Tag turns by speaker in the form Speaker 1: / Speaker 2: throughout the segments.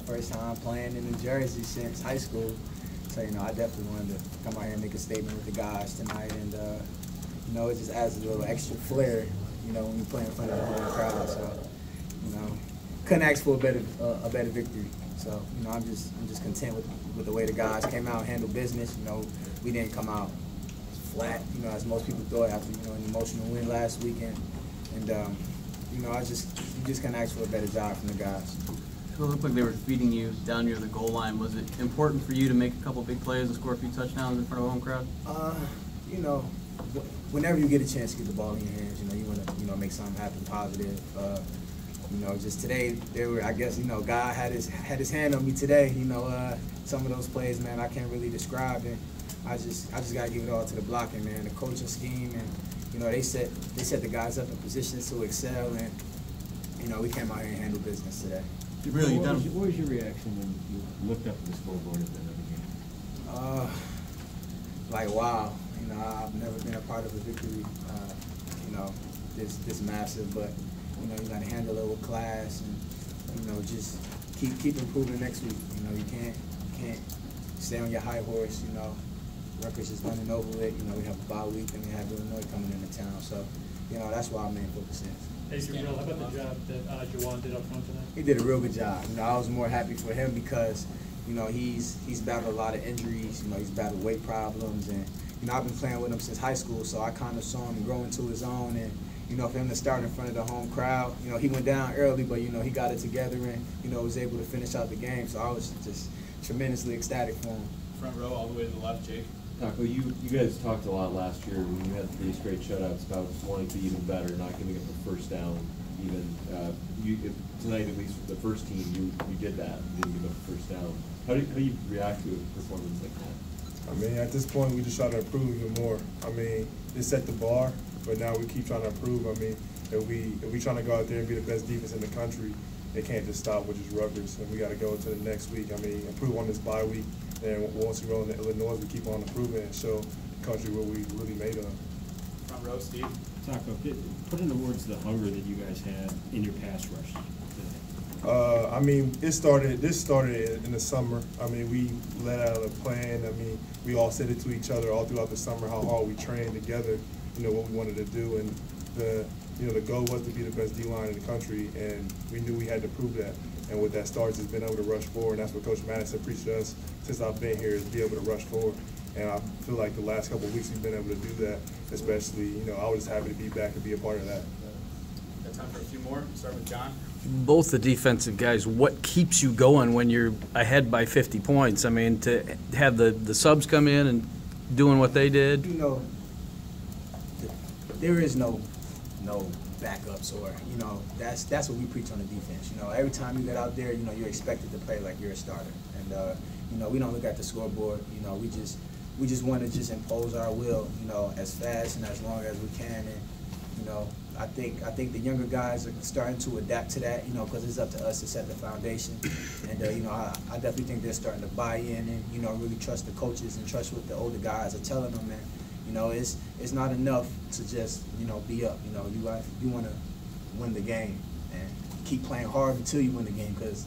Speaker 1: first time playing in New Jersey since high school. So, you know, I definitely wanted to come out here and make a statement with the guys tonight. And, you know, it just adds a little extra flair, you know, when you play in front of the home crowd. So, you know, couldn't ask for a better victory. So, you know, I'm just content with the way the guys came out and handled business. You know, we didn't come out flat, you know, as most people thought after, you know, an emotional win last weekend. And, you know, you just can't ask for a better job from the guys.
Speaker 2: So it looked like they were feeding you down near the goal line. Was it important for you to make a couple big plays and score a few touchdowns in front of a home crowd?
Speaker 1: You know, whenever you get a chance to get the ball in your hands, you know, you want to, you know, make something happen positive. You know, just today, I guess, you know, God had his hand on me today. You know, some of those plays, man, I can't really describe it. I just gotta give it all to the blocking, man. The coaching scheme, and you know, they set the guys up in positions to excel, and you know, we came out here and handled business today.
Speaker 2: Really,
Speaker 3: what was your reaction when you looked up at the scoreboard at the end of the game?
Speaker 1: Like, wow. You know, I've never been a part of a victory, you know, this massive, but you know, you got to handle it with class, and you know, just keep improving next week. You know, you can't stay on your high horse. You know, Rutgers is done and over with. You know, we have a bye week, and we have Illinois coming into town. So, you know, that's why our main focus is.
Speaker 4: Hey, Gabriel, how about the job that Juwan did up front tonight?
Speaker 1: He did a real good job. You know, I was more happy for him because, you know, he's battled a lot of injuries. You know, he's battled weight problems, and you know, I've been playing with him since high school, so I kind of saw him grow into his own. And you know, for him to start in front of the home crowd, you know, he went down early, but you know, he got it together and you know, was able to finish out the game. So I was just tremendously ecstatic for him.
Speaker 5: Front row, all the way to the left, Jake.
Speaker 3: Taco, you guys talked a lot last year when you had 3 straight shutouts about wanting to be even better, not giving up the first down. Even tonight, at least the first team, you did that. You didn't give up the first down. How do you react to a performance like that?
Speaker 6: I mean, at this point, we just try to improve even more. I mean, they set the bar, but now we keep trying to improve. I mean, if we trying to go out there and be the best defense in the country, they can't just stop with just Rutgers, and we got to go into the next week. I mean, improve on this bye week, and once we roll into Illinois, we keep on improving and show the country what we really made of.
Speaker 5: Front row, Steve.
Speaker 7: Taco, put into words the hunger that you guys had in your pass rush today.
Speaker 6: I mean, this started in the summer. I mean, we let out a plan. I mean, we all said it to each other all throughout the summer how hard we trained together, you know, what we wanted to do. And the goal was to be the best D-line in the country, and we knew we had to prove that. And with that starts is being able to rush forward, and that's what Coach Madison preached to us since I've been here, is be able to rush forward. And I feel like the last couple of weeks we've been able to do that, especially, you know, I was just happy to be back and be a part of that.
Speaker 5: Got time for a few more. Start with John.
Speaker 2: Both the defensive guys, what keeps you going when you're ahead by 50 points? I mean, to have the subs come in and doing what they did?
Speaker 1: You know, there is no backups, or, you know, that's what we preach on the defense. You know, every time you get out there, you know, you're expected to play like you're a starter. And, you know, we don't look at the scoreboard. You know, we just want to just impose our will, you know, as fast and as long as we can. And, you know, I think the younger guys are starting to adapt to that, you know, because it's up to us to set the foundation. And, you know, I definitely think they're starting to buy in and, you know, really trust the coaches and trust what the older guys are telling them. And, you know, it's not enough to just, you know, be up. You know, you want to win the game and keep playing hard until you win the game, because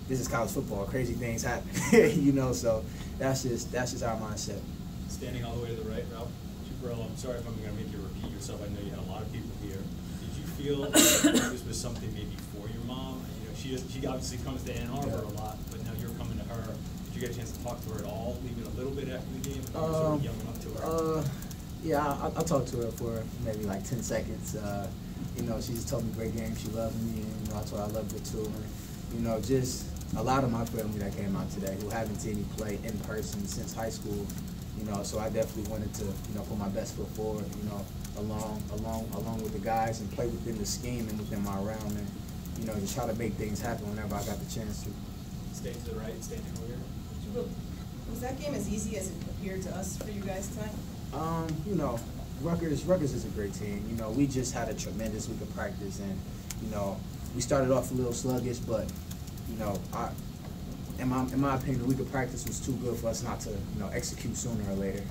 Speaker 1: this is college football. Crazy things happen, you know. So that's just our mindset.
Speaker 5: Standing all the way to the right, Ralph. Jabril, I'm sorry if I'm going to make you repeat yourself. I know you had a lot of people here. Did you feel this was something maybe for your mom? You know, she obviously comes to Ann Arbor a lot, but now you're coming to her. Did you get a chance to talk to her at all, even a little bit after the game? You were sort of yelling up to her.
Speaker 1: Yeah, I talked to her for maybe like 10 seconds. You know, she just told me great game. She loved me, and you know, I told her I loved her too. And you know, just a lot of my family that came out today who haven't seen me play in person since high school. You know, so I definitely wanted to, you know, put my best foot forward. You know, along with the guys, and play within the scheme and within my realm, and you know, just try to make things happen whenever I got the chance to.
Speaker 5: Stay to the right, standing over here.
Speaker 8: Was that game as easy as it appeared to us for you guys tonight?
Speaker 1: You know, Rutgers is a great team. You know, we just had a tremendous week of practice, and you know, we started off a little sluggish, but you know, in my opinion, the week of practice was too good for us not to, you know, execute sooner or later.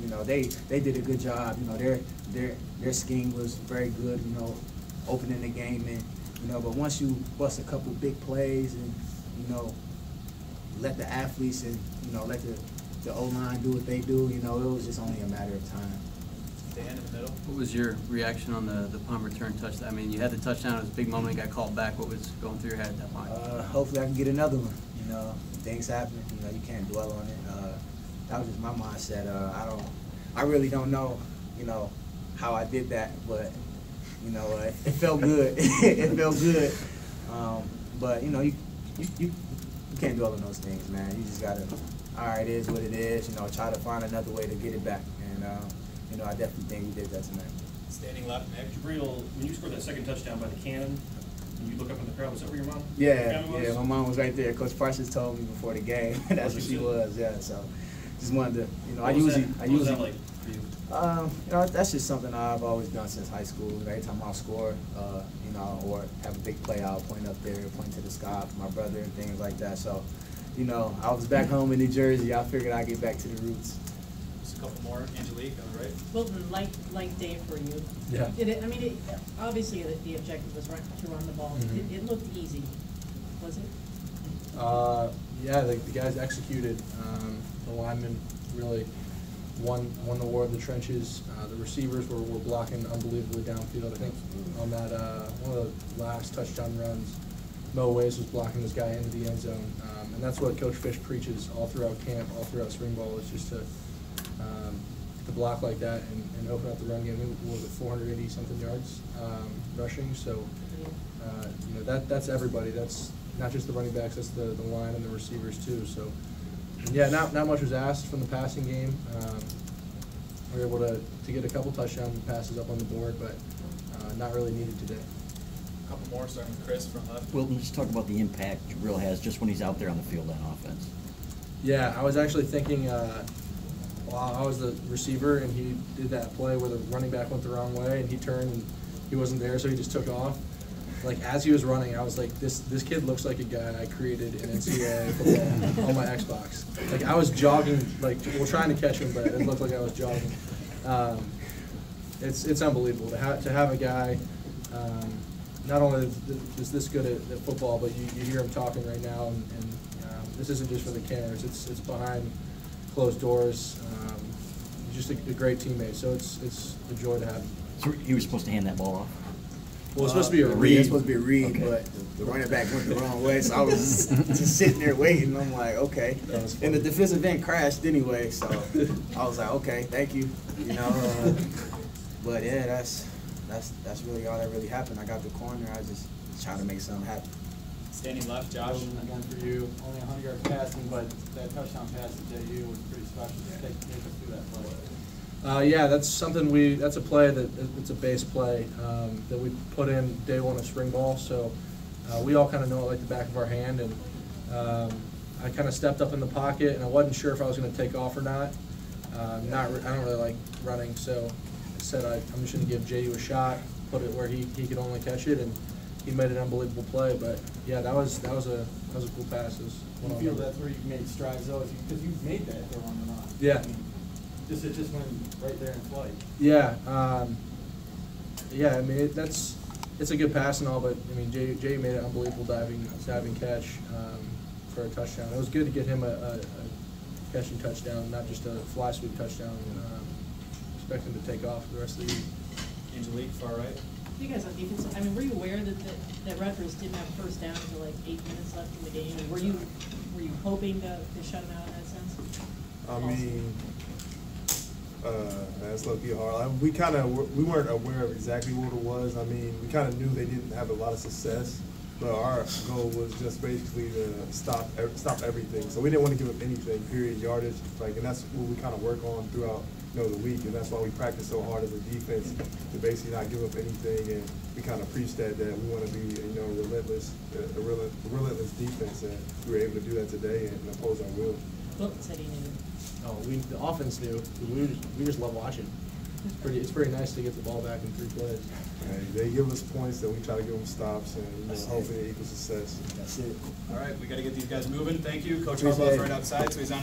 Speaker 1: You know, they did a good job. You know, their scheme was very good. You know, opening the game, and you know, but once you bust a couple big plays and you let the athletes and, let the O-line do what they do. It was just only a matter of time.
Speaker 5: Dan in the middle.
Speaker 9: What was your reaction on the punt return touchdown? I mean, you had the touchdown, it was a big moment, you got called back. What was going through your head at that point?
Speaker 1: Hopefully I can get another one. Things happen. You can't dwell on it. That was just my mindset. I really don't know, how I did that, but it felt good. It felt good. But you can't dwell on those things, man. You just gotta, all right, it is what it is. Try to find another way to get it back. And I definitely think we did that tonight.
Speaker 5: Standing left, Nick.
Speaker 7: Jabril, when you scored that second touchdown by the cannon, and you look up in the crowd, was that where your mom?
Speaker 1: Yeah, my mom was right there. Coach Parsons told me before the game. That's what she was. Yeah, so just wanted to, I usually.
Speaker 7: What was that like for you?
Speaker 1: That's just something I've always done since high school. Every time I'll score, or have a big play, I'll point up there, point to the sky for my brother and things like that. So, I was back home in New Jersey. I figured I'd get back to the roots.
Speaker 5: Just a couple more. Angelique on the right.
Speaker 8: Wilton, like day for you.
Speaker 2: Yeah.
Speaker 8: Obviously the objective was to run the ball.
Speaker 2: Mhm.
Speaker 8: It looked easy, was it?
Speaker 10: Yeah, the guys executed. The linemen really won the war in the trenches. The receivers were blocking unbelievably downfield. I think on that one of the last touchdown runs, Mo Ways was blocking this guy into the end zone. And that's what Coach Fish preaches all throughout camp, all throughout spring ball, is just to block like that and open up the run game. We were at 480 something yards rushing. So that's everybody. That's not just the running backs. That's the line and the receivers too. So yeah, not much was asked from the passing game. We were able to get a couple touchdown passes up on the board, but not really needed today.
Speaker 5: A couple more, starting with Chris from left.
Speaker 11: Wilton, just talk about the impact Jabril has just when he's out there on the field on offense.
Speaker 10: Yeah, I was actually thinking, while I was the receiver and he did that play where the running back went the wrong way and he turned and he wasn't there, so he just took off. Like, as he was running, I was like, this kid looks like a guy I created in NCAA football on my Xbox. Like, I was jogging, like, we're trying to catch him, but it looked like I was jogging. It's unbelievable to have a guy, not only is this good at football, but you hear him talking right now, and this isn't just for the cameras. It's behind closed doors. Just a great teammate. So it's a joy to have him.
Speaker 11: So he was supposed to hand that ball off?
Speaker 10: Well, it's supposed to be a read.
Speaker 1: Yeah, it's supposed to be a read,
Speaker 11: Okay.
Speaker 1: but the running back went the wrong way, so I was just sitting there waiting. I'm like, okay. And the defensive end crashed anyway, so I was like, okay, thank you. But yeah, that's really all that really happened. I got the corner. I just tried to make something happen.
Speaker 5: Standing left, Josh.
Speaker 12: Again for you, only 100 yards passing, but that touchdown pass to JU was pretty special. Just take us through that play.
Speaker 10: Yeah, that's something that's a play it's a base play that we put in day one of spring ball. So we all kind of know it like the back of our hand. And I kind of stepped up in the pocket, and I wasn't sure if I was going to take off or not. I don't really like running, so I said I'm just going to give JU a shot, put it where he could only catch it, and he made an unbelievable play. But yeah, that was a cool pass.
Speaker 12: You feel that's where you've made strides though, because you've made that throw on the run.
Speaker 10: Yeah.
Speaker 12: It just went right there in flight.
Speaker 10: Yeah, I mean it's a good pass and all, but I mean Jay made an unbelievable diving catch for a touchdown. It was good to get him a catching touchdown, not just a fly sweep touchdown. Expect him to take off for the rest of the year.
Speaker 5: Angelique, far right.
Speaker 8: You guys on defense, were you aware that Rutgers didn't have first down until like 8 minutes left in the game? And were you hoping to shut them out in that sense?
Speaker 6: I mean, that's low-key hard. We weren't aware of exactly what it was. I mean, we kind of knew they didn't have a lot of success, but our goal was just basically to stop everything. So we didn't want to give up anything, period, yardage, and that's what we kind of work on throughout the week, and that's why we practice so hard as a defense to basically not give up anything. And we kind of preach that we want to be relentless, a relentless defense, and we were able to do that today and oppose our will.
Speaker 8: Wilton said he knew.
Speaker 10: Oh, the offense knew. We just love watching. It's pretty nice to get the ball back in 3 plays.
Speaker 6: They give us points, that we try to give them stops, and hopefully it equals success.
Speaker 1: That's it.
Speaker 5: All right, we got to get these guys moving. Thank you. Coach Harbaugh's right outside, so he's on.